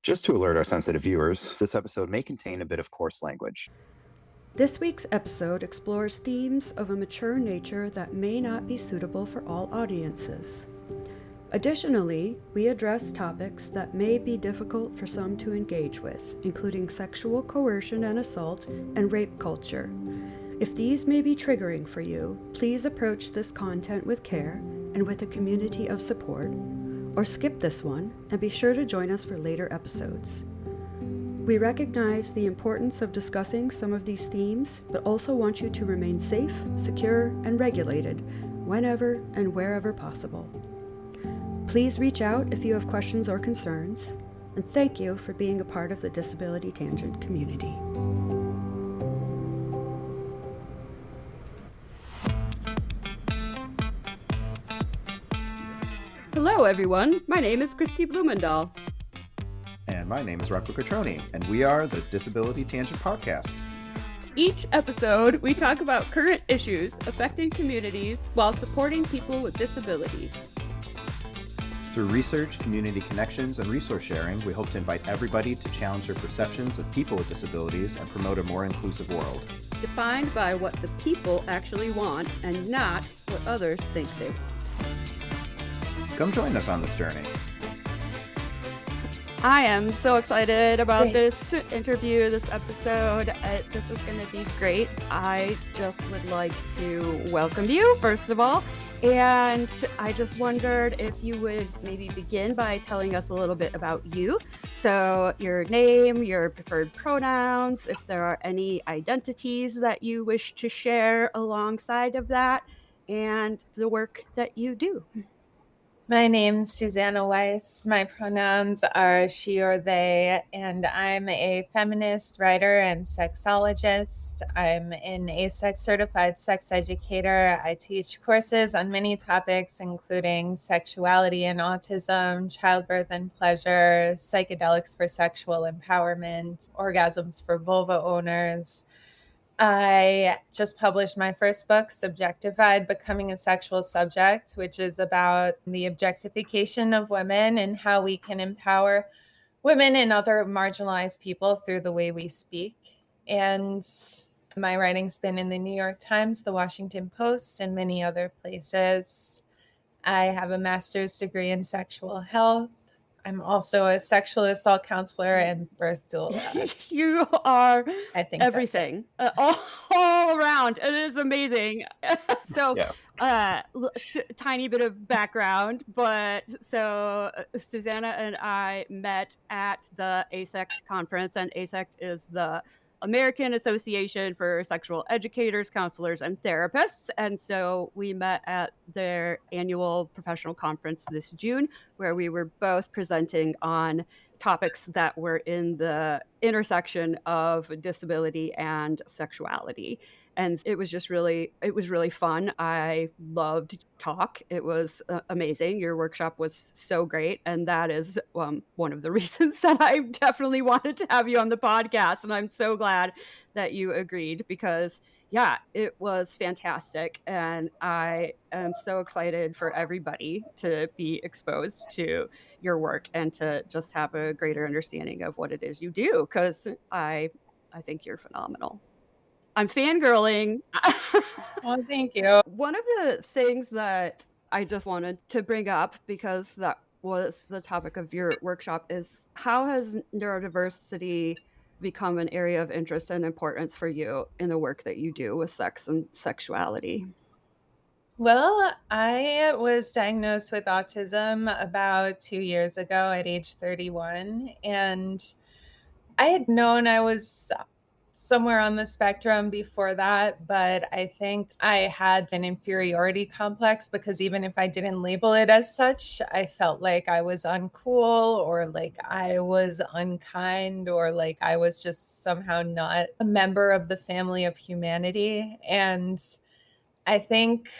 Just to alert our sensitive viewers, this episode may contain a bit of coarse language. This week's episode explores themes of a mature nature that may not be suitable for all audiences. Additionally, we address topics that may be difficult for some to engage with, including sexual coercion and assault and rape culture. If these may be triggering for you, please approach this content with care and with a community of support, or skip this one and be sure to join us for later episodes. We recognize the importance of discussing some of these themes, but also want you to remain safe, secure, and regulated whenever and wherever possible. Please reach out if you have questions or concerns, and thank you for being a part of the Disability Tangent community. Hello, everyone. My name is Christy Blumendahl. And my name is Rocco, and we are the Disability Tangent Podcast. Each episode, we talk about current issues affecting communities while supporting people with disabilities. Through research, community connections, and resource sharing, we hope to invite everybody to challenge their perceptions of people with disabilities and promote a more inclusive world. Defined by what the people actually want and not what others think they want. Come join us on this journey. I am so excited about this interview, this episode. This is going to be great. I just would like to welcome you, first of all. And I just wondered if you would maybe begin by telling us a little bit about you. So your name, your preferred pronouns, if there are any identities that you wish to share alongside of that, and the work that you do. My name's Suzannah Weiss. My pronouns are she or they, and I'm a feminist writer and sexologist. I'm an AASECT certified sex educator. I teach courses on many topics, including sexuality and autism, childbirth and pleasure, psychedelics for sexual empowerment, orgasms for vulva owners. I just published my first book, Subjectified, Becoming a Sexual Subject, which is about the objectification of women and how we can empower women and other marginalized people through the way we speak. And my writing's been in the New York Times, the Washington Post, and many other places. I have a master's degree in sexual health. I'm also a sexual assault counselor and birth doula. You are I think everything, all around. It is amazing. So, yes. Tiny bit of background, but so Suzzanah and I met at the AASECT conference, and AASECT is the American Association for Sexual Educators, Counselors, and Therapists. And so we met at their annual professional conference this June, where we were both presenting on topics that were in the intersection of disability and sexuality. And it was really fun. I loved talk. It was amazing. Your workshop was so great. And that is one of the reasons that I definitely wanted to have you on the podcast. And I'm so glad that you agreed because yeah, it was fantastic. And I am so excited for everybody to be exposed to your work and to just have a greater understanding of what it is you do, because I think you're phenomenal. I'm fangirling. Well, thank you. One of the things that I just wanted to bring up, because that was the topic of your workshop, is how has neurodiversity become an area of interest and importance for you in the work that you do with sex and sexuality? Well, I was diagnosed with autism about 2 years ago at age 31, and I had known I was somewhere on the spectrum before that, but I think I had an inferiority complex because even if I didn't label it as such, I felt like I was uncool or like I was unkind or like I was just somehow not a member of the family of humanity. And I think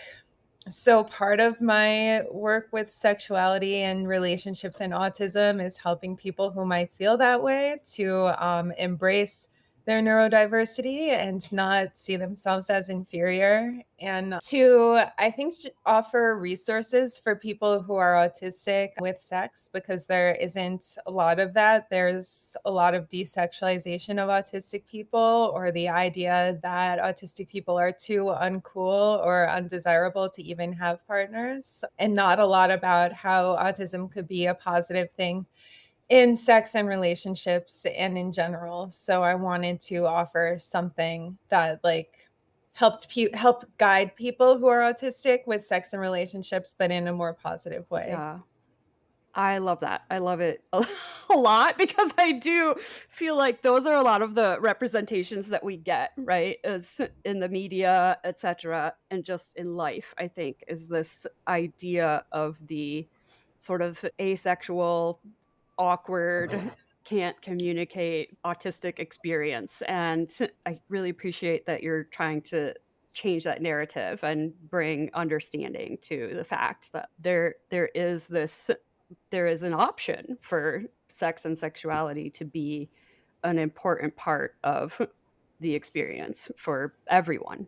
so part of my work with sexuality and relationships and autism is helping people who might feel that way to embrace their neurodiversity and not see themselves as inferior, and to, I think, offer resources for people who are autistic with sex, because there isn't a lot of that. There's a lot of desexualization of autistic people, or the idea that autistic people are too uncool or undesirable to even have partners, and not a lot about how autism could be a positive thing in sex and relationships and in general. So I wanted to offer something that help guide people who are autistic with sex and relationships, but in a more positive way. Yeah. I love that. I love it a lot, because I do feel like those are a lot of the representations that we get, right? As in the media, etc., and just in life, I think, is this idea of the sort of asexual, awkward, can't communicate autistic experience. And I really appreciate that you're trying to change that narrative and bring understanding to the fact that there is an option for sex and sexuality to be an important part of the experience for everyone.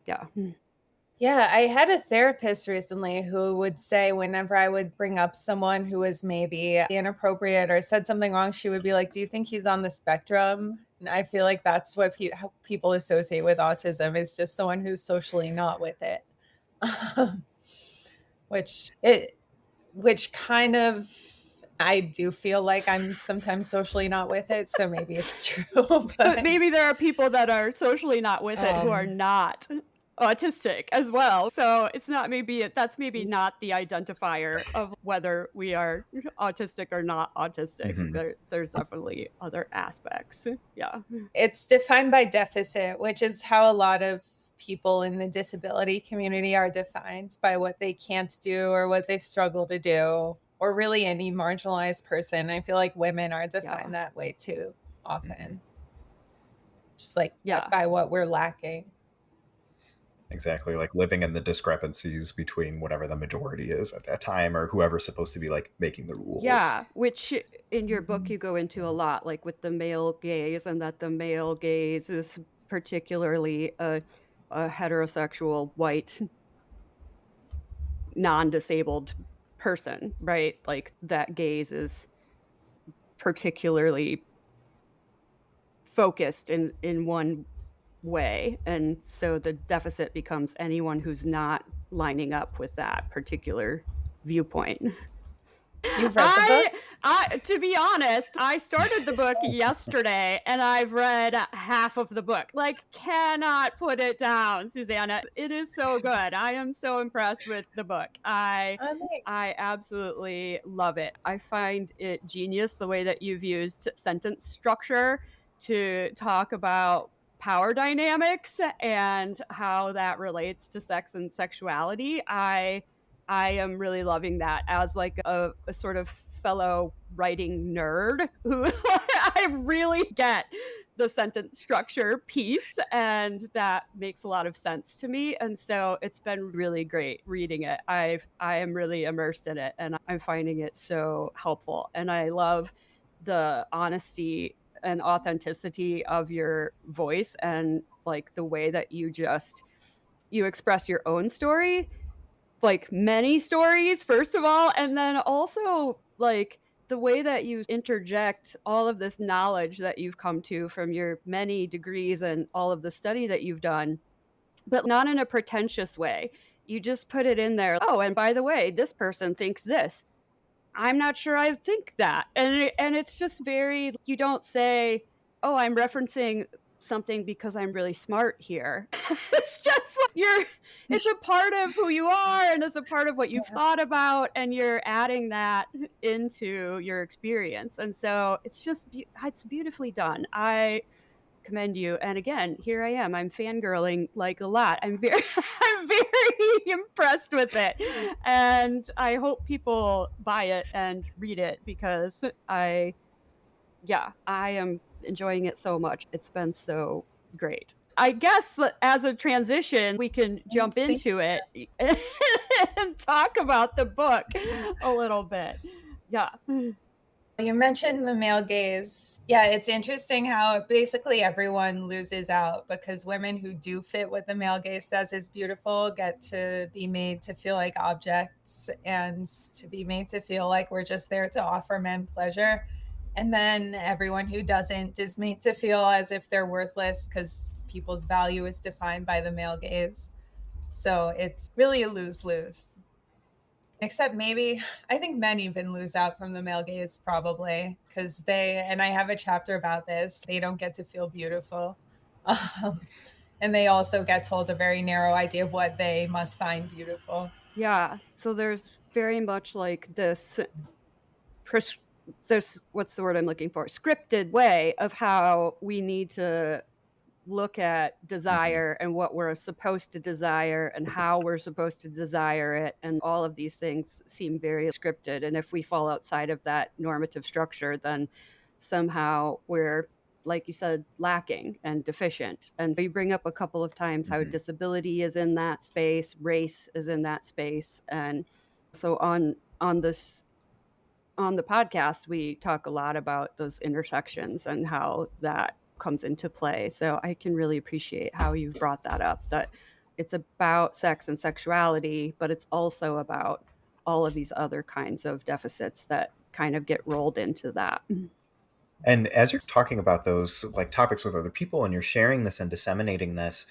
Yeah. Yeah, I had a therapist recently who would say, whenever I would bring up someone who was maybe inappropriate or said something wrong, she would be like, "Do you think he's on the spectrum?" And I feel like that's what how people associate with autism, is just someone who's socially not with it. Which kind of, I do feel like I'm sometimes socially not with it, so maybe it's true. But maybe there are people that are socially not with it who are Um, not autistic as well. So it's not that's maybe not the identifier of whether we are autistic or not autistic. There's definitely other aspects. Yeah. It's defined by deficit, which is how a lot of people in the disability community are defined, by what they can't do or what they struggle to do, or really any marginalized person. I feel like women are defined that way too often. Just like by what we're lacking. Exactly, like living in the discrepancies between whatever the majority is at that time, or whoever's supposed to be like making the rules. Yeah, which in your book you go into a lot, like with the male gaze, and that the male gaze is particularly a heterosexual, white, non-disabled person, right? Like that gaze is particularly focused in one way, and so the deficit becomes anyone who's not lining up with that particular viewpoint. You've read the book? To be honest, I started the book yesterday and I've read half of the book. Like, cannot put it down, Suzzanah. It is so good. I am so impressed with the book. I absolutely love it. I find it genius the way that you've used sentence structure to talk about power dynamics and how that relates to sex and sexuality. I am really loving that as like a sort of fellow writing nerd who I really get the sentence structure piece, and that makes a lot of sense to me. And so it's been really great reading it. I am really immersed in it, and I'm finding it so helpful. And I love the honesty and authenticity of your voice, and like the way that you express your own story, like many stories, first of all, and then also like the way that you interject all of this knowledge that you've come to from your many degrees and all of the study that you've done, but not in a pretentious way. You just put it in there. Oh, and by the way, this person thinks this. I'm not sure I think that. And it's just very, you don't say, oh, I'm referencing something because I'm really smart here. It's just like it's a part of who you are, and it's a part of what you've thought about, and you're adding that into your experience. And so it's beautifully done. I commend you. And again, here I am. I'm fangirling like a lot. I'm very impressed with it. And I hope people buy it and read it, because I am enjoying it so much. It's been so great. I guess as a transition, we can jump into it and talk about the book a little bit. Yeah. You mentioned the male gaze. Yeah, it's interesting how basically everyone loses out because women who do fit what the male gaze says is beautiful get to be made to feel like objects and to be made to feel like we're just there to offer men pleasure. And then everyone who doesn't is made to feel as if they're worthless because people's value is defined by the male gaze. So it's really a lose-lose. Except maybe, I think men even lose out from the male gaze probably because and I have a chapter about this, they don't get to feel beautiful. And they also get told a very narrow idea of what they must find beautiful. Yeah. So there's very much like this there's what's the word I'm looking for? Scripted way of how we need to look at desire and what we're supposed to desire and how we're supposed to desire it. And all of these things seem very scripted. And if we fall outside of that normative structure, then somehow we're, like you said, lacking and deficient. And you bring up a couple of times how disability is in that space, race is in that space. And so on the podcast, we talk a lot about those intersections and how that comes into play. So I can really appreciate how you've brought that up, that it's about sex and sexuality, but it's also about all of these other kinds of deficits that kind of get rolled into that. And as you're talking about those like topics with other people and you're sharing this and disseminating this,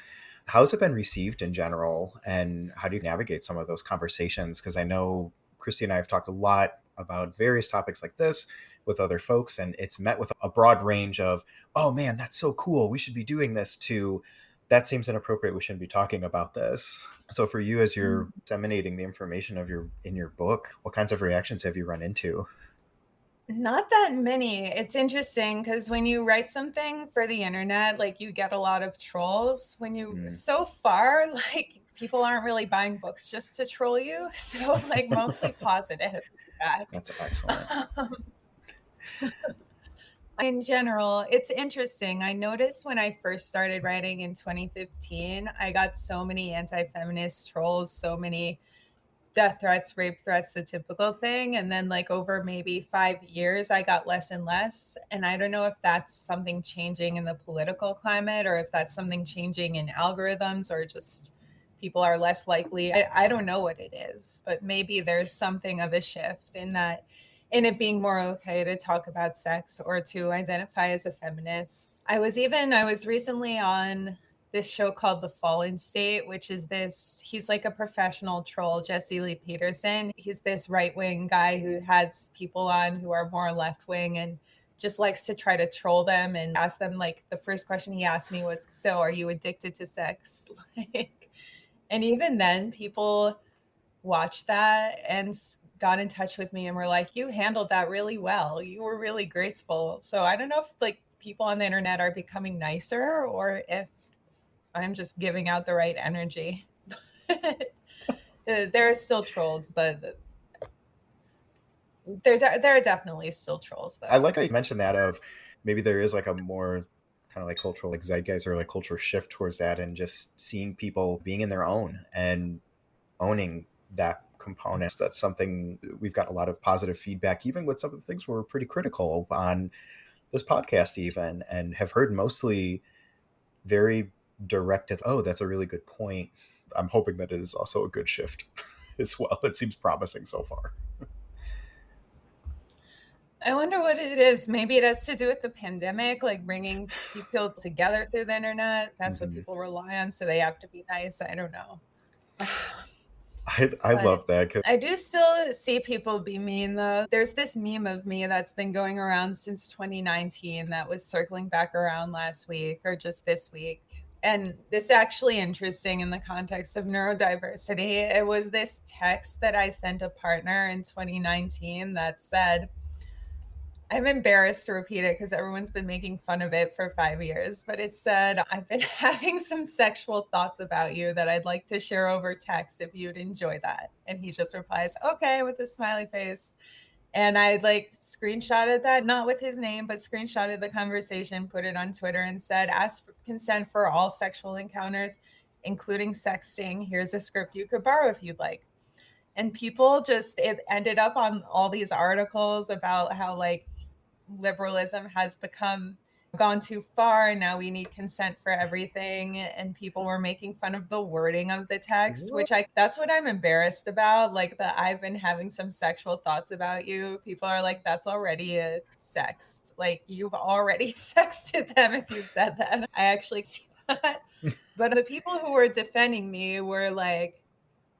how's it been received in general? And how do you navigate some of those conversations? Because I know Christy and I have talked a lot about various topics like this with other folks, and it's met with a broad range of, oh man, that's so cool, we should be doing this, to that seems inappropriate, we shouldn't be talking about this. So for you, as you're disseminating the information in your book, what kinds of reactions have you run into? Not that many. It's interesting because when you write something for the internet, like you get a lot of trolls. So far, like people aren't really buying books just to troll you. So like mostly positive feedback. That's excellent. In general, it's interesting. I noticed when I first started writing in 2015, I got so many anti-feminist trolls, so many death threats, rape threats, the typical thing. And then like over maybe 5 years, I got less and less. And I don't know if that's something changing in the political climate or if that's something changing in algorithms or just people are less likely. I don't know what it is, but maybe there's something of a shift in it being more okay to talk about sex or to identify as a feminist. I was recently on this show called The Fallen State, which is he's like a professional troll, Jesse Lee Peterson. He's this right-wing guy who has people on who are more left-wing and just likes to try to troll them and ask them, like, the first question he asked me was, so are you addicted to sex? And even then people watched that and got in touch with me and were like, you handled that really well. You were really graceful. So I don't know if like people on the internet are becoming nicer or if I'm just giving out the right energy. There are still trolls, but there are definitely still trolls though. I like how you mentioned that of maybe there is like a more kind of like cultural like zeitgeist or like cultural shift towards that, and just seeing people being in their own and owning that component. That's something we've got a lot of positive feedback, even with some of the things we're pretty critical on this podcast even, and have heard mostly very directed, oh, that's a really good point. I'm hoping that it is also a good shift as well. It seems promising so far. I wonder what it is. Maybe it has to do with the pandemic, like bringing people together through the internet. That's what people rely on, so they have to be nice. I don't know. I love that. I do still see people be mean though. There's this meme of me that's been going around since 2019 that was circling back around last week or just this week. And this is actually interesting in the context of neurodiversity. It was this text that I sent a partner in 2019 that said, I'm embarrassed to repeat it because everyone's been making fun of it for 5 years, but it said, I've been having some sexual thoughts about you that I'd like to share over text if you'd enjoy that. And he just replies, okay, with a smiley face. And I like screenshotted that, not with his name, but screenshotted the conversation, put it on Twitter and said, ask for consent for all sexual encounters, including sexting. Here's a script you could borrow if you'd like. And people it ended up on all these articles about how like liberalism has gone too far, and now we need consent for everything, and people were making fun of the wording of the text, which that's what I'm embarrassed about, like that I've been having some sexual thoughts about you. People are like, that's already a sext, like you've already sexted them if you've said that. I actually see that. But the people who were defending me were like,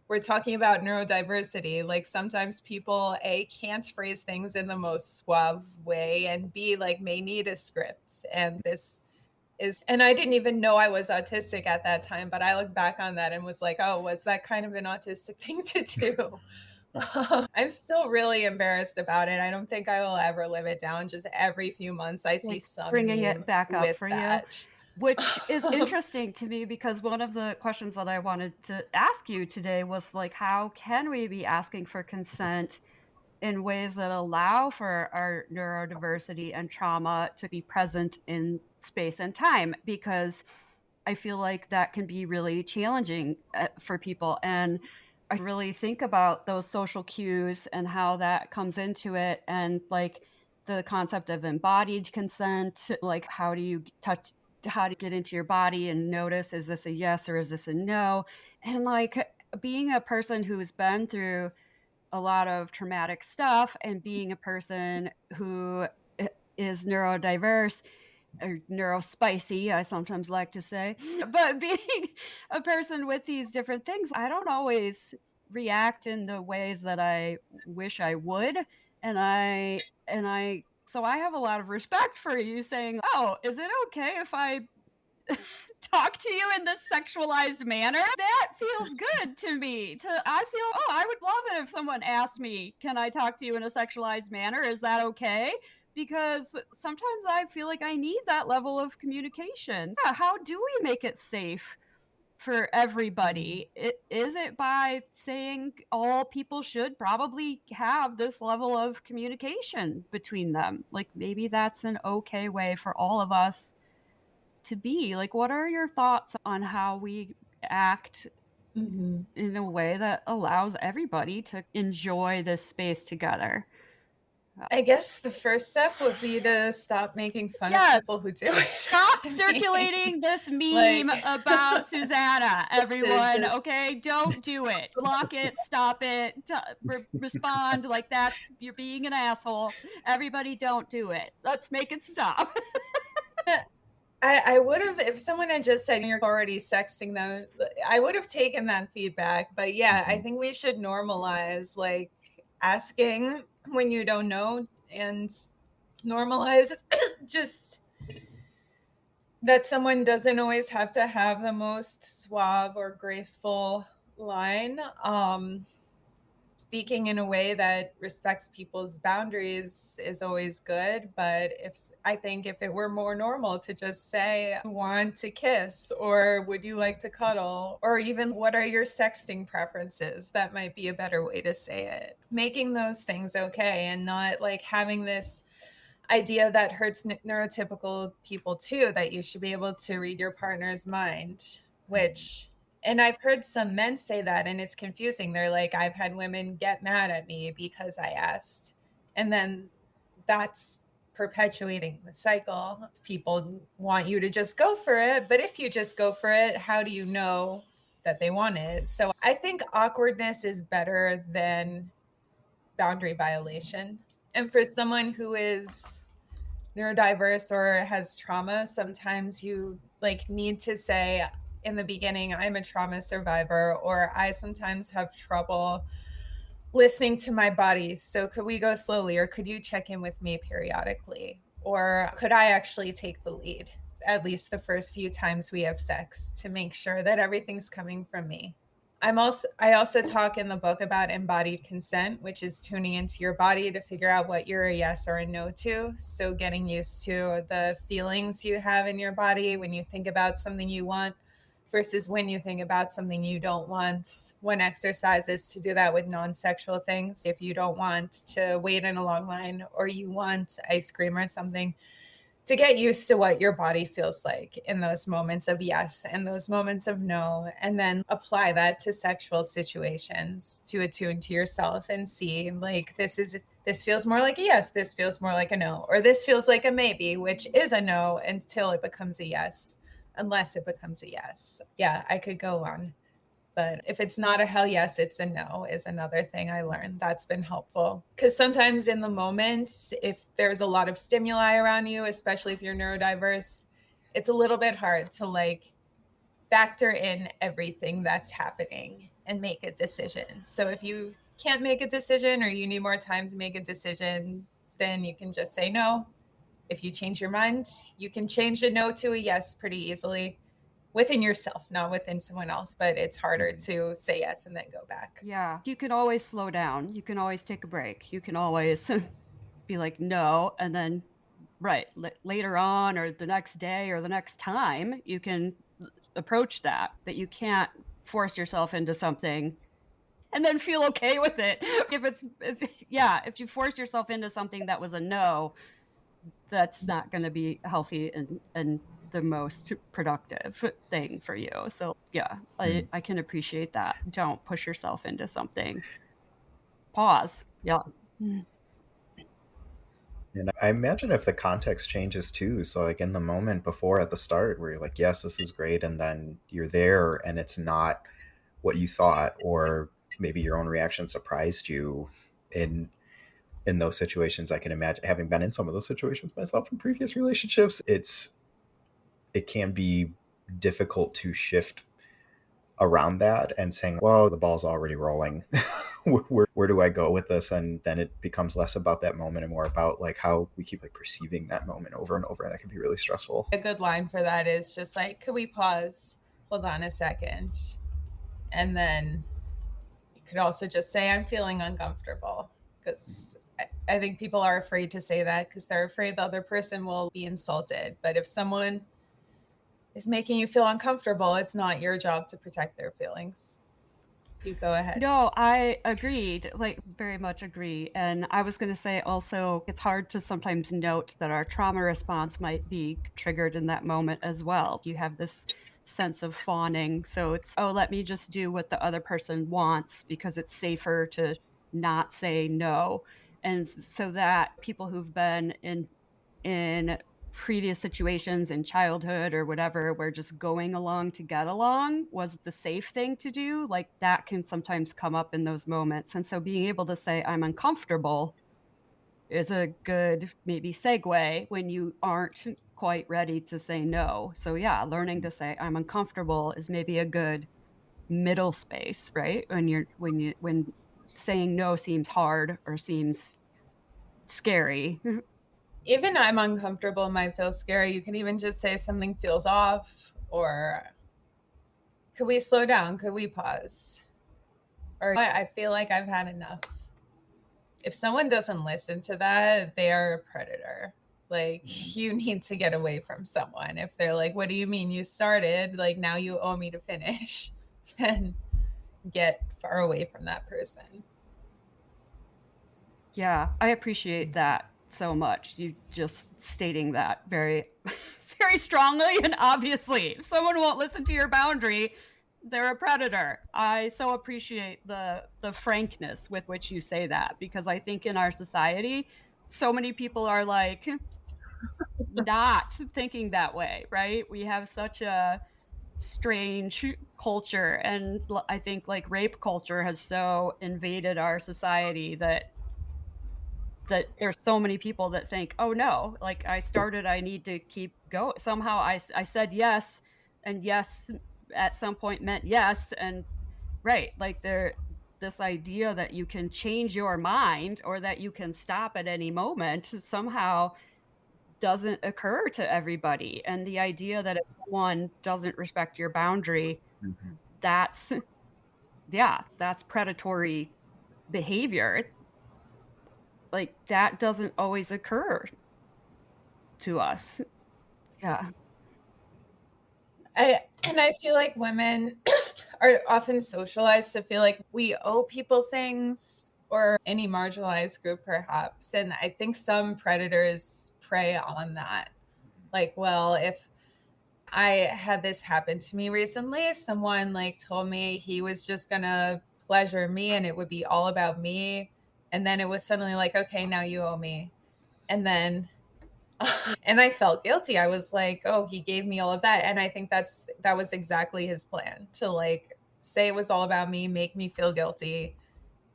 we're talking about neurodiversity. Like sometimes people A, can't phrase things in the most suave way, and B, like may need a script. And this is, and I didn't even know I was autistic at that time, but I look back on that and was like, oh, was that kind of an autistic thing to do? I'm still really embarrassed about it. I don't think I will ever live it down. Just every few months I see Like some bringing meme it back up with for that. you, which is interesting to me, because one of the questions that I wanted to ask you today was like, how can we be asking for consent in ways that allow for our neurodiversity and trauma to be present in space and time? Because I feel like that can be really challenging for people. And I really think about those social cues and how that comes into it. And like the concept of embodied consent, like how do you touch, how to get into your body and notice, is this a yes or is this a no? And like being a person who's been through a lot of traumatic stuff and being a person who is neurodiverse or neurospicy, I sometimes like to say, but being a person with these different things, I don't always react in the ways that I wish I would. And I so I have a lot of respect for you saying, oh, is it okay if I talk to you in this sexualized manner? That feels good to me. I feel, oh, I would love it if someone asked me, can I talk to you in a sexualized manner? Is that okay? Because sometimes I feel like I need that level of communication. Yeah, how do we make it safe for everybody? Is it by saying all people should probably have this level of communication between them? Like maybe that's an okay way for all of us to be. Like, what are your thoughts on how we act in a way that allows everybody to enjoy this space together? I guess the first step would be to stop making fun of Yes. people who do it. Stop circulating this meme Like- about Suzzanah, everyone. Just- Okay, don't do it. Block it. Stop it. Respond like that's, you're being an asshole. Everybody, don't do it. Let's make it stop. I would have, if someone had just said you're already sexting them, I would have taken that feedback. But yeah, I think we should normalize like asking when you don't know, and normalize just that someone doesn't always have to have the most suave or graceful line. Speaking in a way that respects people's boundaries is always good, but I think if it were more normal to just say, you want to kiss, or would you like to cuddle, or even what are your sexting preferences, that might be a better way to say it. Making those things okay, and not like having this idea that hurts neurotypical people too, that you should be able to read your partner's mind, which, and I've heard some men say that, and it's confusing. They're like, I've had women get mad at me because I asked. And then that's perpetuating the cycle. People want you to just go for it. But if you just go for it, how do you know that they want it? So I think awkwardness is better than boundary violation. And for someone who is neurodiverse or has trauma, sometimes you like need to say in the beginning, I'm a trauma survivor, or I sometimes have trouble listening to my body. So could we go slowly, or could you check in with me periodically? Or could I actually take the lead at least the first few times we have sex to make sure that everything's coming from me? I also talk in the book about embodied consent, which is tuning into your body to figure out what you're a yes or a no to. So getting used to the feelings you have in your body when you think about something you want versus when you think about something you don't want. One exercise is to do that with non-sexual things. If you don't want to wait in a long line, or you want ice cream or something, to get used to what your body feels like in those moments of yes and those moments of no, and then apply that to sexual situations, to attune to yourself and see like, this is this feels more like a yes, this feels more like a no, or this feels like a maybe, which is a no until it becomes a yes, unless it becomes a yes. Yeah, I could go on. But if it's not a hell yes, it's a no, is another thing I learned that's been helpful. Because sometimes in the moment, if there's a lot of stimuli around you, especially if you're neurodiverse, it's a little bit hard to like factor in everything that's happening and make a decision. So if you can't make a decision or you need more time to make a decision, then you can just say no. If you change your mind, you can change a no to a yes pretty easily within yourself, not within someone else, but it's harder to say yes and then go back. Yeah. You can always slow down. You can always take a break. You can always be like, no. And then, right, later on or the next day or the next time, you can approach that. But you can't force yourself into something and then feel okay with it. If you force yourself into something that was a no, that's not going to be healthy and the most productive thing for you. So yeah, I can appreciate that. Don't push yourself into something. Pause. Yeah. And I imagine if the context changes too. So, like in the moment before at the start, where you're like, yes, this is great. And then you're there and it's not what you thought, or maybe your own reaction surprised you in those situations. I can imagine, having been in some of those situations myself in previous relationships, it can be difficult to shift around that and saying, well, the ball's already rolling. where do I go with this? And then it becomes less about that moment and more about like how we keep like perceiving that moment over and over. And that can be really stressful. A good line for that is just like, could we pause? Hold on a second. And then you could also just say, I'm feeling uncomfortable. Because I think people are afraid to say that because they're afraid the other person will be insulted. But if someone is making you feel uncomfortable, it's not your job to protect their feelings. You go ahead. No, I agreed, like very much agree. And I was going to say also, it's hard to sometimes note that our trauma response might be triggered in that moment as well. You have this sense of fawning. So it's, oh, let me just do what the other person wants because it's safer to not say no. And so that people who've been in previous situations in childhood or whatever where just going along to get along was the safe thing to do, like that can sometimes come up in those moments. And so being able to say I'm uncomfortable is a good maybe segue when you aren't quite ready to say no. So yeah, learning to say I'm uncomfortable is maybe a good middle space, right? When saying no seems hard or seems scary. Even I'm uncomfortable might feel scary. You can even just say something feels off, or could we slow down? Could we pause? Or I feel like I've had enough. If someone doesn't listen to that, they are a predator. Like, you need to get away from someone. If they're like, what do you mean you started? Like, now you owe me to finish. Then get far away from that person. Yeah, I appreciate that so much. You just stating that very, very strongly and obviously. If someone won't listen to your boundary, they're a predator. I so appreciate the frankness with which you say that, because I think in our society, so many people are like not thinking that way, right? We have such a strange culture, and I think like rape culture has so invaded our society that there's so many people that think, oh no, like I started, I need to keep going. Somehow I said yes, and yes at some point meant yes. And right, like this idea that you can change your mind or that you can stop at any moment somehow doesn't occur to everybody. And the idea that if one doesn't respect your boundary, that's, yeah, that's predatory behavior. Like that doesn't always occur to us. Yeah. I feel like women are often socialized to feel like we owe people things, or any marginalized group perhaps. And I think some predators prey on that. Like, well, if I had this happen to me recently, someone like told me he was just gonna pleasure me and it would be all about me. And then it was suddenly like, okay, now you owe me. And then and I felt guilty. I was like, oh, he gave me all of that. And I think that was exactly his plan, to like say it was all about me, make me feel guilty,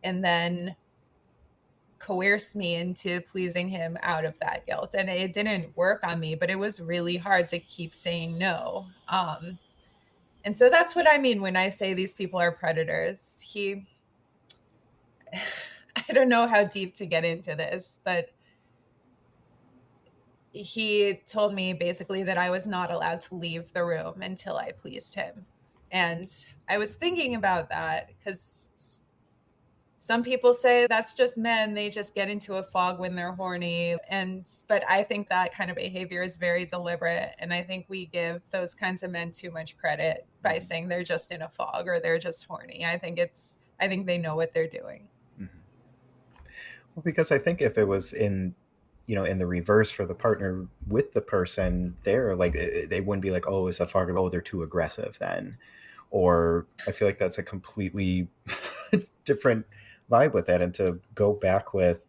and then coerce me into pleasing him out of that guilt. And it didn't work on me, but it was really hard to keep saying no. And so that's what I mean when I say these people are predators. I don't know how deep to get into this, but he told me basically that I was not allowed to leave the room until I pleased him. And I was thinking about that because some people say that's just men, they just get into a fog when they're horny. But I think that kind of behavior is very deliberate. And I think we give those kinds of men too much credit by saying they're just in a fog or they're just horny. I think they know what they're doing. Well, because I think if it was in the reverse for the partner with the person there, like they wouldn't be like, oh, it's a fog, oh, they're too aggressive then. Or I feel like that's a completely different vibe with that. And to go back with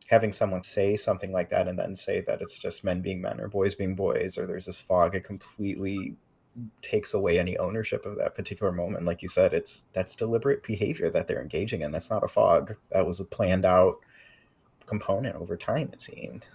having someone say something like that and then say that it's just men being men or boys being boys, or there's this fog, it completely takes away any ownership of that particular moment. Like you said, that's deliberate behavior that they're engaging in. That's not a fog. That was a planned out component over time, it seemed.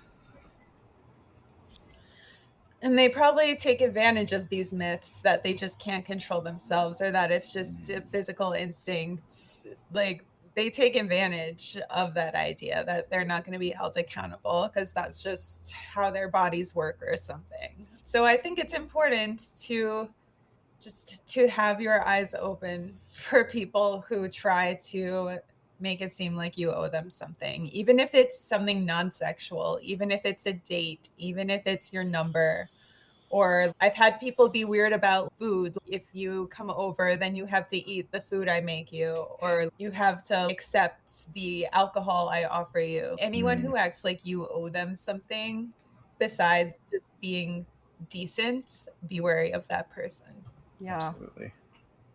And they probably take advantage of these myths that they just can't control themselves, or that it's just a physical instinct. Like, they take advantage of that idea that they're not going to be held accountable because that's just how their bodies work or something. So I think it's important to have your eyes open for people who try to make it seem like you owe them something, even if it's something non-sexual, even if it's a date, even if it's your number. Or I've had people be weird about food. If you come over, then you have to eat the food I make you, or you have to accept the alcohol I offer you. Anyone who acts like you owe them something besides just being decent, be wary of that person. Yeah. Absolutely.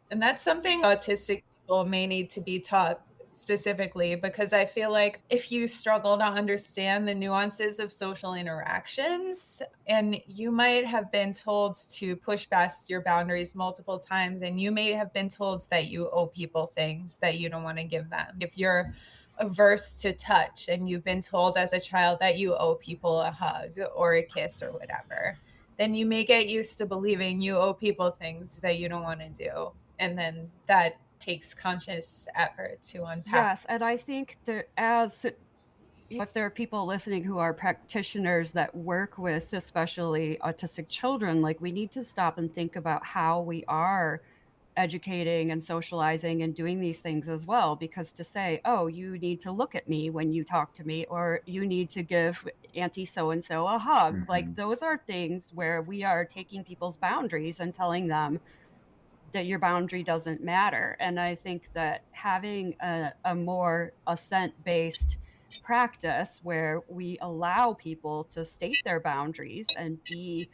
And that's something autistic people may need to be taught specifically, because I feel like if you struggle to understand the nuances of social interactions, and you might have been told to push past your boundaries multiple times, and you may have been told that you owe people things that you don't want to give them. If you're averse to touch and you've been told as a child that you owe people a hug or a kiss or whatever, then you may get used to believing you owe people things that you don't want to do. And then that takes conscious effort to unpack. Yes, and I think that if there are people listening who are practitioners that work with especially autistic children, like, we need to stop and think about how we are educating and socializing and doing these things as well. Because to say, oh, you need to look at me when you talk to me, or you need to give Auntie so-and-so a hug, like, those are things where we are taking people's boundaries and telling them that your boundary doesn't matter. And I think that having a more assent-based practice where we allow people to state their boundaries and be,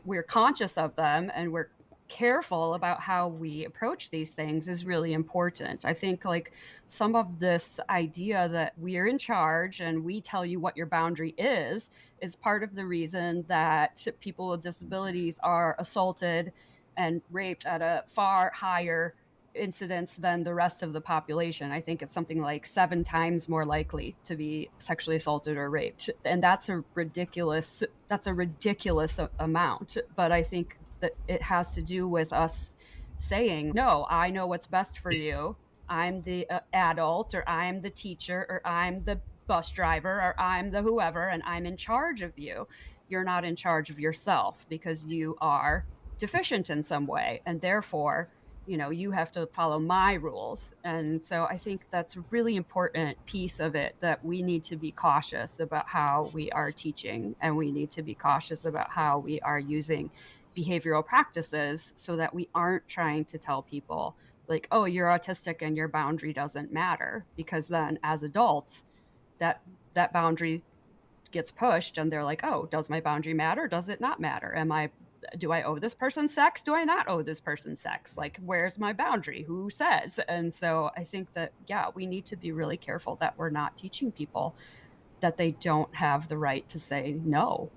we're conscious of them and we're careful about how we approach these things is really important. I think, like, some of this idea that we're in charge and we tell you what your boundary is part of the reason that people with disabilities are assaulted and raped at a far higher incidence than the rest of the population. I think it's something like 7 times more likely to be sexually assaulted or raped. And that's a ridiculous amount. But I think that it has to do with us saying, no, I know what's best for you. I'm the adult, or I'm the teacher, or I'm the bus driver, or I'm the whoever, and I'm in charge of you. You're not in charge of yourself because you are deficient in some way. And therefore, you have to follow my rules. And so I think that's a really important piece of it, that we need to be cautious about how we are teaching, and we need to be cautious about how we are using behavioral practices, so that we aren't trying to tell people like, oh, you're autistic and your boundary doesn't matter, because then as adults, that boundary gets pushed and they're like, oh, does my boundary matter? Does it not matter? Am I do I owe this person sex? Do I not owe this person sex? Like, where's my boundary? Who says? And so I think that, yeah, we need to be really careful that we're not teaching people that they don't have the right to say no.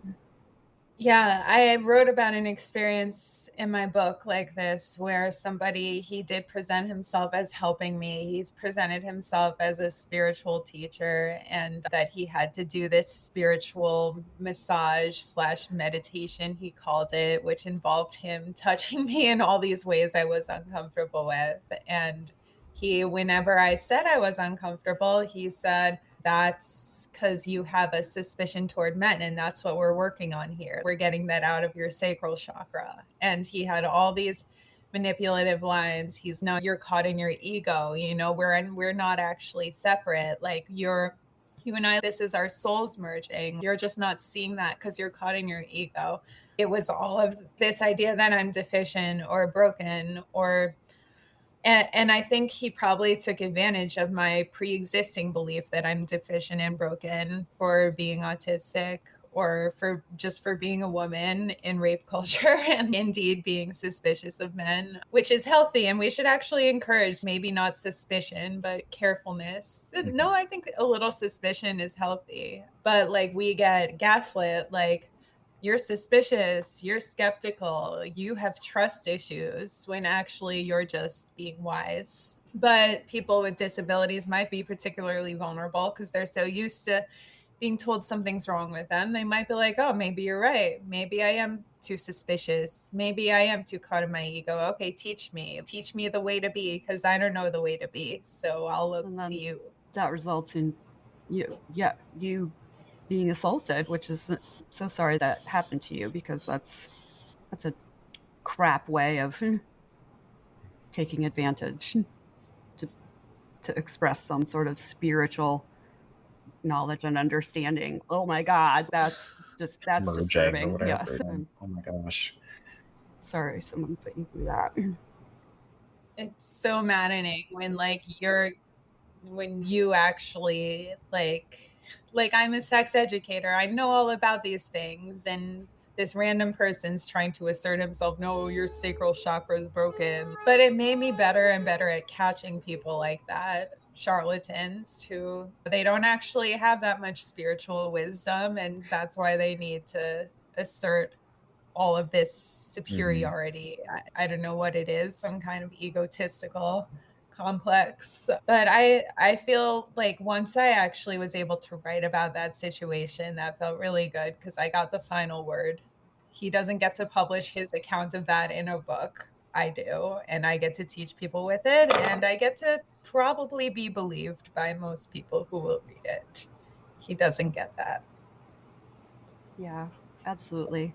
Yeah, I wrote about an experience in my book like this where somebody, he did present himself as helping me. He's presented himself as a spiritual teacher, and that he had to do this spiritual massage slash meditation, he called it, which involved him touching me in all these ways I was uncomfortable with. And he, whenever I said I was uncomfortable, he said, that's because you have a suspicion toward men, and that's what we're working on here. We're getting that out of your sacral chakra. And he had all these manipulative lines. He's, no, you're caught in your ego. You know, we're not actually separate. Like, you and I, this is our souls merging. You're just not seeing that because you're caught in your ego. It was all of this idea that I'm deficient or broken, or and I think he probably took advantage of my pre-existing belief that I'm deficient and broken for being autistic, or for being a woman in rape culture, and indeed being suspicious of men, which is healthy. And we should actually encourage maybe not suspicion, but carefulness. No, I think a little suspicion is healthy. But like, we get gaslit, like, you're suspicious, you're skeptical, you have trust issues, when actually you're just being wise. But people with disabilities might be particularly vulnerable because they're so used to being told something's wrong with them. They might be like, oh, maybe you're right. Maybe I am too suspicious. Maybe I am too caught in my ego. Okay, teach me the way to be, because I don't know the way to be. So I'll look to you. That results in you being assaulted, which is so sorry that happened to you, because that's a crap way of taking advantage to express some sort of spiritual knowledge and understanding. Oh my God, that's disturbing. Yes. Oh my gosh. Sorry, someone put you through that. It's so maddening when when you actually like I'm a sex educator. I know all about these things, and this random person's trying to assert himself, no, your sacral chakra is broken. But it made me better and better at catching people like that, charlatans who they don't actually have that much spiritual wisdom, and that's why they need to assert all of this superiority. I don't know what it is, some kind of egotistical complex. But I feel like once I actually was able to write about that situation, that felt really good, because I got the final word. He doesn't get to publish his account of that in a book. I do, and I get to teach people with it, and I get to probably be believed by most people who will read it. He doesn't get that. Yeah, absolutely.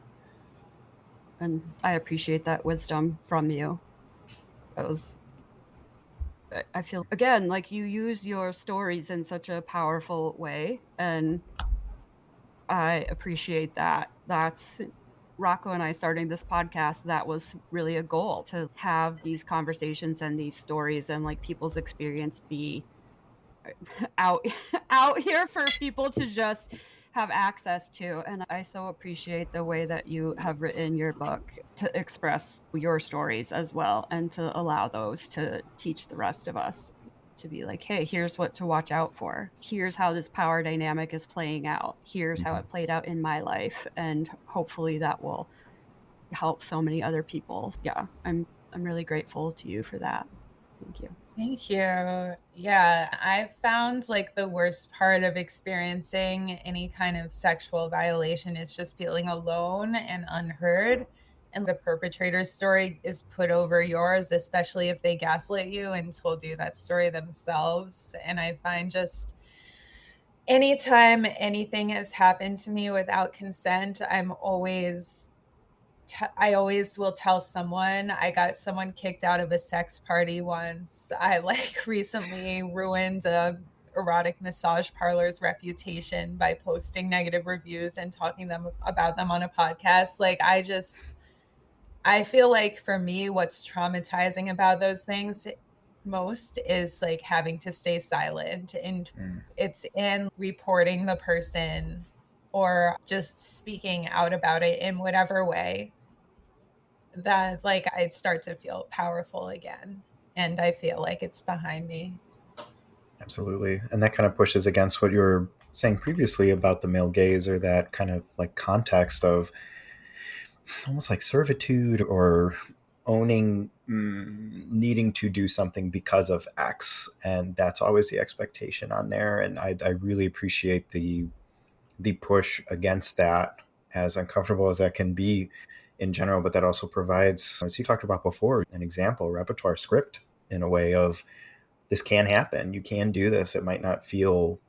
And I appreciate that wisdom from you. I feel, again, like you use your stories in such a powerful way, and I appreciate that. That's Rocco and I starting this podcast. That was really a goal, to have these conversations and these stories and like people's experience be out here for people to just have access to. And I so appreciate the way that you have written your book to express your stories as well, and to allow those to teach the rest of us, to be like, hey, here's what to watch out for. Here's how this power dynamic is playing out. Here's how it played out in my life. And hopefully that will help so many other people. Yeah, I'm really grateful to you for that. Thank you. Thank you. Yeah, I found like the worst part of experiencing any kind of sexual violation is just feeling alone and unheard. And the perpetrator's story is put over yours, especially if they gaslit you and told you that story themselves. And I find just anytime anything has happened to me without consent, I always will tell someone. I got someone kicked out of a sex party once. I like recently ruined a erotic massage parlor's reputation by posting negative reviews and talking about them on a podcast. Like, I feel like for me, what's traumatizing about those things most is like having to stay silent, and it's in reporting the person or just speaking out about it in whatever way. that like I'd start to feel powerful again. And I feel like it's behind me. Absolutely. And that kind of pushes against what you were saying previously about the male gaze, or that kind of like context of almost like servitude or owning needing to do something because of X. And that's always the expectation on there. And I really appreciate the push against that, as uncomfortable as that can be in general. But that also provides, as you talked about before, an example, repertoire script in a way of, this can happen. You can do this. It might not feel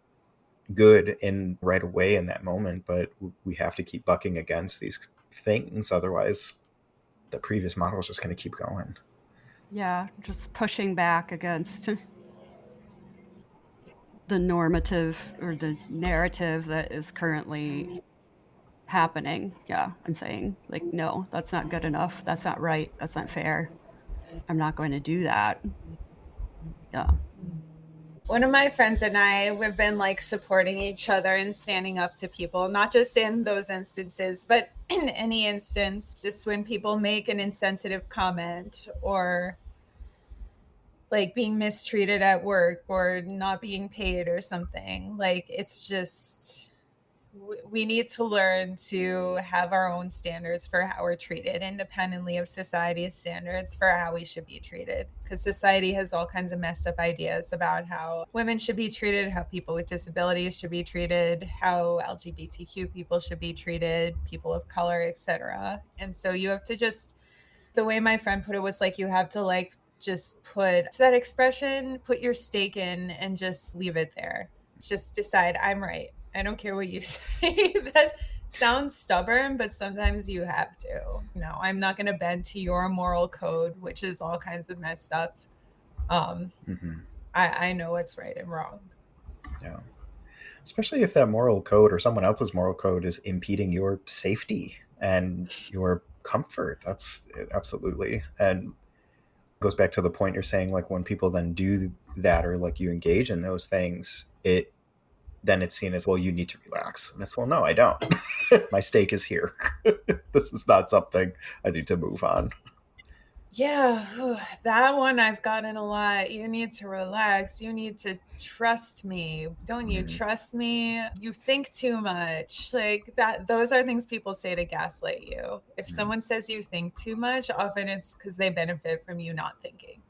good in right away in that moment, but we have to keep bucking against these things. Otherwise, the previous model is just going to keep going. Yeah, just pushing back against the normative or the narrative that is currently happening. Yeah, and saying, like, no, that's not good enough. That's not right. That's not fair. I'm not going to do that. Yeah. One of my friends and I, we've been like supporting each other and standing up to people, not just in those instances, but in any instance, just when people make an insensitive comment or like being mistreated at work or not being paid or something. Like, it's just, we need to learn to have our own standards for how we're treated, independently of society's standards for how we should be treated. Because society has all kinds of messed up ideas about how women should be treated, how people with disabilities should be treated, how LGBTQ people should be treated, people of color, etc. And so you have to just, the way my friend put it was like, you have to like just put that expression, put your stake in and just leave it there. Just decide, I'm right. I don't care what you say. That sounds stubborn, but sometimes you have to. No, I'm not going to bend to your moral code, which is all kinds of messed up. I know what's right and wrong. Yeah. Especially if that moral code or someone else's moral code is impeding your safety and your comfort. That's absolutely. And goes back to the point you're saying, like when people then do that, or like you engage in those things, then it's seen as, well, you need to relax. And it's, well, no, I don't. My stake is here. This is not something I need to move on. Yeah, that one I've gotten a lot. You need to relax. You need to trust me. Don't you trust me? You think too much. Like that, those are things people say to gaslight you. If someone says you think too much, often it's because they benefit from you not thinking.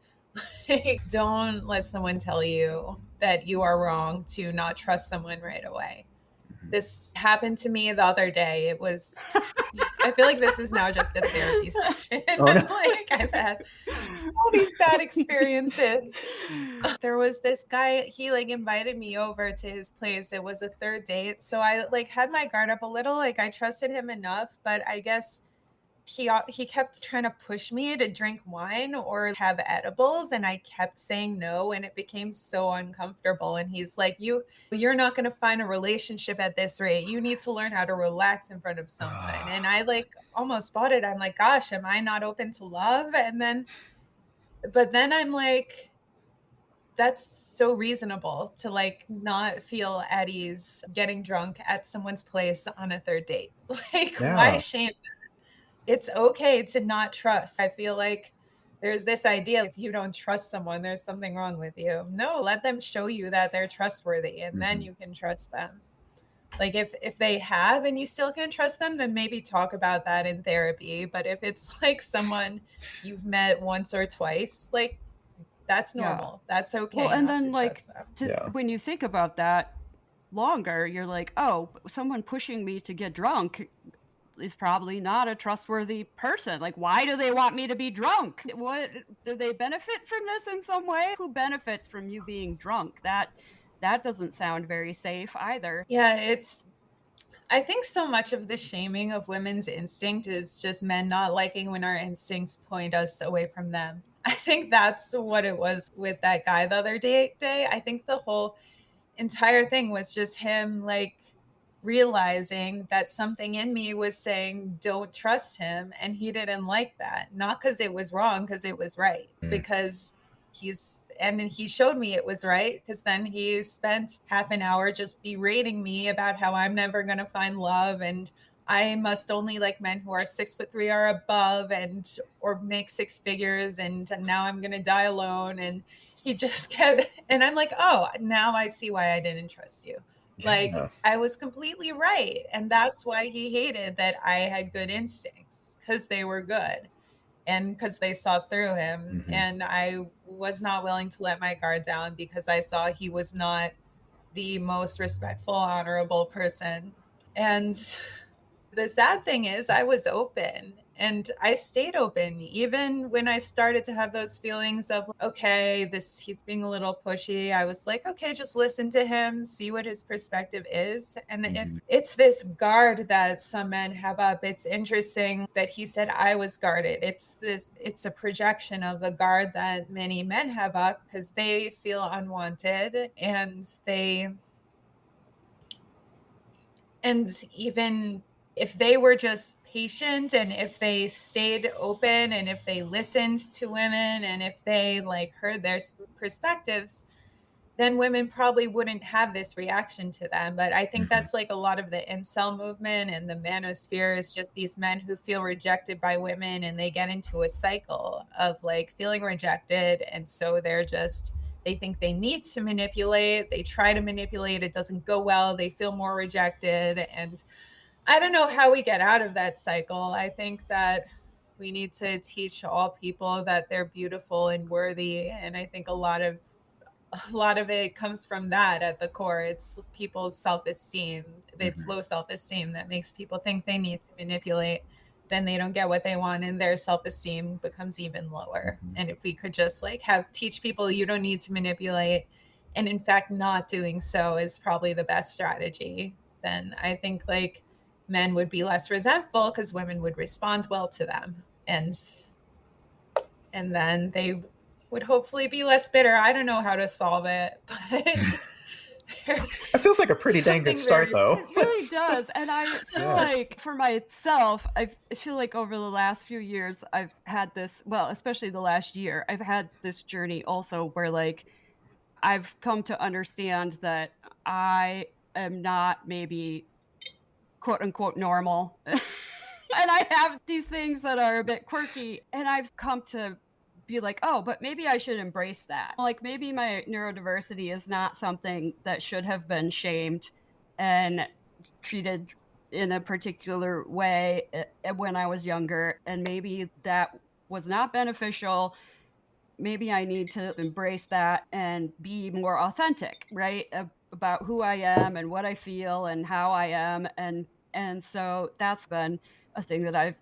Like, don't let someone tell you that you are wrong to not trust someone right away. This happened to me the other day. It was, I feel like this is now just a therapy session. Oh, no. Like, I've had all these bad experiences. There was this guy, he like invited me over to his place. It was a third date. So I like had my guard up a little. Like, I trusted him enough, but I guess he kept trying to push me to drink wine or have edibles, and I kept saying no, and it became so uncomfortable. And he's like, you're not going to find a relationship at this rate. You need to learn how to relax in front of someone. And I like almost bought it. I'm like, gosh, am I not open to love? But then I'm like, that's so reasonable to like not feel at ease getting drunk at someone's place on a third date. Like, why shame? It's okay to not trust. I feel like there's this idea, if you don't trust someone, there's something wrong with you. No, let them show you that they're trustworthy, and then you can trust them. Like if they have and you still can trust them, then maybe talk about that in therapy. But if it's like someone you've met once or twice, like that's normal. Yeah. That's okay. Well, and then like when you think about that longer, you're like, oh, someone pushing me to get drunk is probably not a trustworthy person. Like, why do they want me to be drunk? What, do they benefit from this in some way? Who benefits from you being drunk? That doesn't sound very safe either. Yeah, I think so much of the shaming of women's instinct is just men not liking when our instincts point us away from them. I think that's what it was with that guy the other day. I think the whole entire thing was just him like realizing that something in me was saying don't trust him, and he didn't like that, not because it was wrong, because it was right. Because he showed me it was right, because then he spent half an hour just berating me about how I'm never going to find love and I must only like men who are 6'3" or above or make six figures, and now I'm gonna die alone. And he just kept, and I'm like, oh, now I see why I didn't trust you. Like, Yeah. I was completely right. And that's why he hated that I had good instincts, because they were good and because they saw through him. Mhm. And I was not willing to let my guard down because I saw he was not the most respectful, honorable person. And the sad thing is, I was open and I stayed open even when I started to have those feelings of, okay, he's being a little pushy. I was like, okay, just listen to him, see what his perspective is. And if it's this guard that some men have up, it's interesting that he said I was guarded. It's a projection of the guard that many men have up because they feel unwanted, and even if they were just patient and if they stayed open and if they listened to women and if they like heard their perspectives, then women probably wouldn't have this reaction to them. But I think that's like a lot of the incel movement and the manosphere is just these men who feel rejected by women and they get into a cycle of like feeling rejected. And so they think they need to manipulate. They try to manipulate. It doesn't go well. They feel more rejected. And I don't know how we get out of that cycle. I think that we need to teach all people that they're beautiful and worthy. And I think a lot of it comes from that at the core. It's people's self-esteem. It's low self-esteem that makes people think they need to manipulate. Then they don't get what they want and their self-esteem becomes even lower. And if we could just like teach people you don't need to manipulate, and in fact not doing so is probably the best strategy, then I think like men would be less resentful because women would respond well to them. And then they would hopefully be less bitter. I don't know how to solve it, but It feels like a pretty dang good start, though. It really does. And I feel like for myself, I feel like over the last few years, I've had this, well, especially the last year, I've had this journey also where like I've come to understand that I am not maybe quote unquote normal. And I have these things that are a bit quirky, and I've come to be like, oh, but maybe I should embrace that. Like maybe my neurodiversity is not something that should have been shamed and treated in a particular way when I was younger, and maybe that was not beneficial. Maybe I need to embrace that and be more authentic, right? About who I am and what I feel and how I am. And so that's been a thing that I've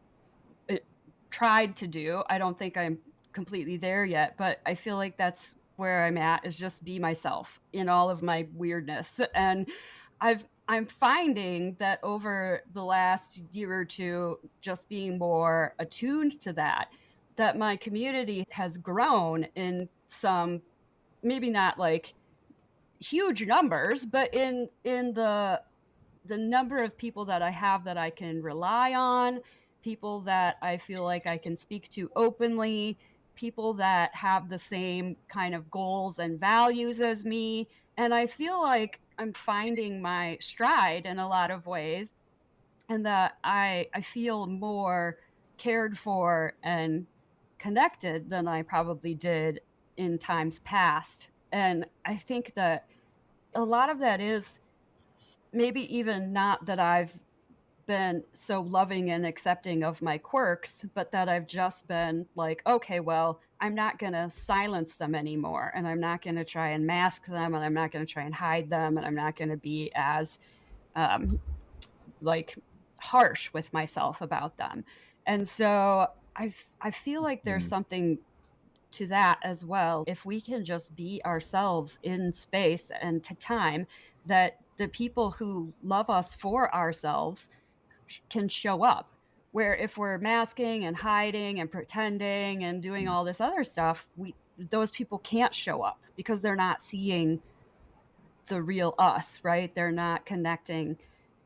tried to do. I don't think I'm completely there yet, but I feel like that's where I'm at, is just be myself in all of my weirdness. And I'm finding that over the last year or two, just being more attuned to that my community has grown in some, maybe not like huge numbers, but in the number of people that I have that I can rely on, people that I feel like I can speak to openly, people that have the same kind of goals and values as me. And I feel like I'm finding my stride in a lot of ways, and that I feel more cared for and connected than I probably did in times past. And I think that a lot of that is maybe even not that I've been so loving and accepting of my quirks, but that I've just been like, okay, well, I'm not going to silence them anymore. And I'm not going to try and mask them. And I'm not going to try and hide them. And I'm not going to be as like harsh with myself about them. And so I feel like there's something to that as well. If we can just be ourselves in space and to time, that the people who love us for ourselves can show up. Where if we're masking and hiding and pretending and doing all this other stuff, those people can't show up because they're not seeing the real us, right? They're not connecting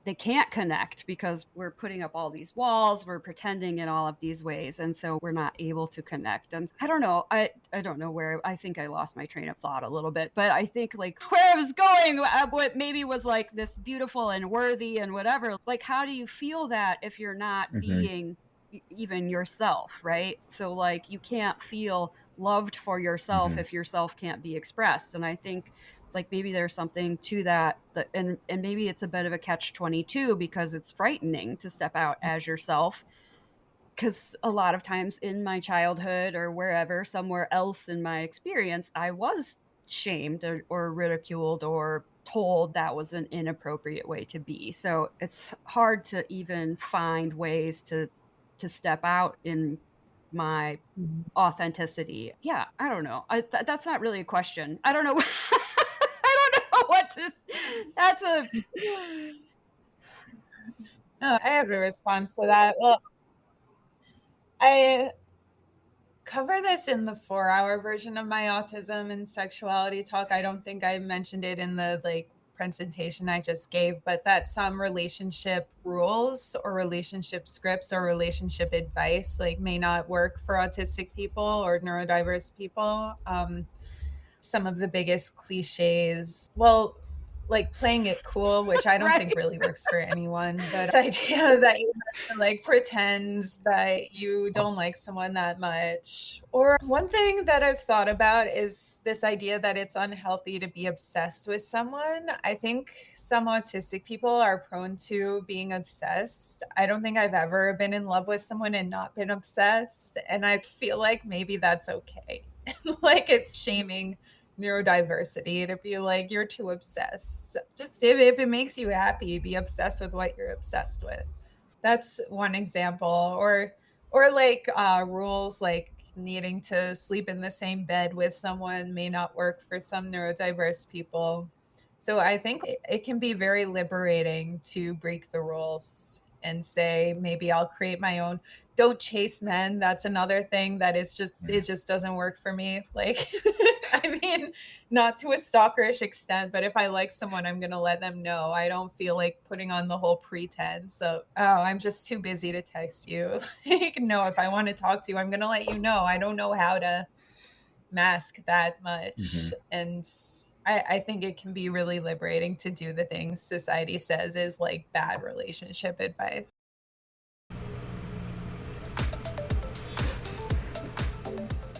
they can't connect because we're putting up all these walls, we're pretending in all of these ways, and so we're not able to connect. And I don't know, I don't know where, I think I lost my train of thought a little bit, but I think like where I was going, what maybe was like this beautiful and worthy and whatever, like how do you feel that if you're not being even yourself, right? So like you can't feel loved for yourself if yourself can't be expressed. And I think like maybe there's something to that, and maybe it's a bit of a catch-22 because it's frightening to step out as yourself, because a lot of times in my childhood or wherever, somewhere else in my experience, I was shamed or ridiculed or told that was an inappropriate way to be. So it's hard to even find ways to step out in my authenticity. Yeah, I don't know. That's not really a question. I don't know. I don't know what to. That's a. Oh, I have a response to that. Well, I cover this in the 4-hour version of my autism and sexuality talk. I don't think I mentioned it in the like presentation I just gave, but that some relationship rules or relationship scripts or relationship advice like may not work for autistic people or neurodiverse people. Some of the biggest cliches, well, like playing it cool, which I don't think really works for anyone, but the idea that you have to like pretend that you don't like someone that much. Or one thing that I've thought about is this idea that it's unhealthy to be obsessed with someone. I think some autistic people are prone to being obsessed. I don't think I've ever been in love with someone and not been obsessed, and I feel like maybe that's okay. Like it's shaming neurodiversity to be like you're too obsessed. Just if it makes you happy, be obsessed with what you're obsessed with. That's one example. Or like rules like needing to sleep in the same bed with someone may not work for some neurodiverse people. So I think it can be very liberating to break the rules and say, maybe I'll create my own. Don't chase men. That's another thing that is just, it just doesn't work for me. Like, I mean, not to a stalkerish extent, but if I like someone, I'm going to let them know. I don't feel like putting on the whole pretense of, oh, I'm just too busy to text you. Like, no, if I want to talk to you, I'm going to let you know. I don't know how to mask that much. And I think it can be really liberating to do the things society says is like bad relationship advice.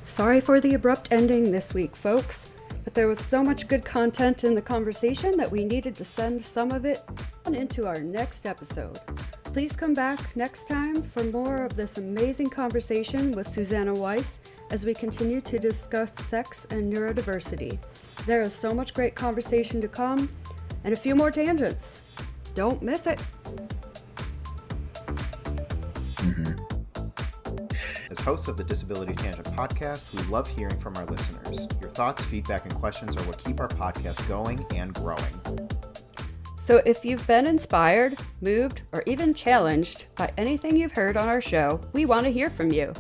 Sorry for the abrupt ending this week, folks, but there was so much good content in the conversation that we needed to send some of it on into our next episode. Please come back next time for more of this amazing conversation with Suzannah Weiss as we continue to discuss sex and neurodiversity. There is so much great conversation to come and a few more tangents. Don't miss it. As hosts of the Disability Tangent podcast, we love hearing from our listeners. Your thoughts, feedback, and questions are what keep our podcast going and growing. So if you've been inspired, moved, or even challenged by anything you've heard on our show, we want to hear from you.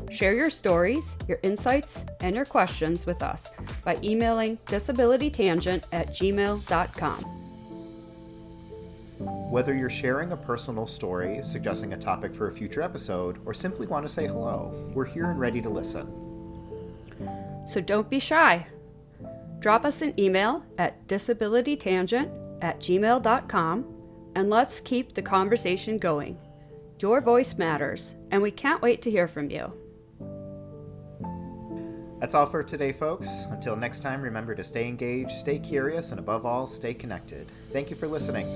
Share your stories, your insights, and your questions with us by emailing disabilitytangent@gmail.com. Whether you're sharing a personal story, suggesting a topic for a future episode, or simply want to say hello, we're here and ready to listen. So don't be shy. Drop us an email at disabilitytangent@gmail.com and let's keep the conversation going. Your voice matters, and we can't wait to hear from you. That's all for today, folks. Until next time, remember to stay engaged, stay curious, and above all, stay connected. Thank you for listening.